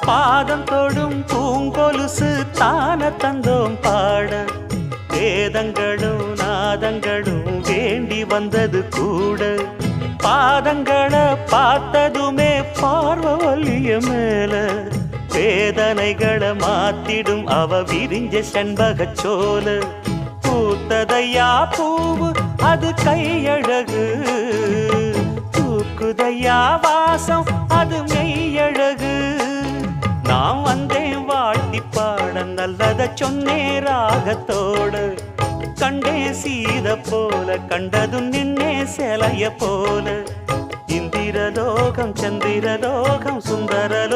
பாதம் தொடும் பூங்கொலுசு தான தந்தோம் பாட வேதங்களும் நாதங்களும் வேண்டி வந்தது கூட பாதங்களை பார்த்ததுமே பார்வலிய மேல வேதனைகளை மாத்திடும் அவ விரிஞ்ச செண்பகச் சோல பூத்ததையா பூவு அது கையழகு தூக்குதையா வாசம் அது மெய்யழகு நான் வந்தேன் வாழ்த்தி பாட நல்லத சொன்னே ராகத்தோடு கண்டே சீத போல கண்டதும் நின்னே சிலைய போல இந்திரலோகம் சந்திரலோகம் சுந்தரலோகம்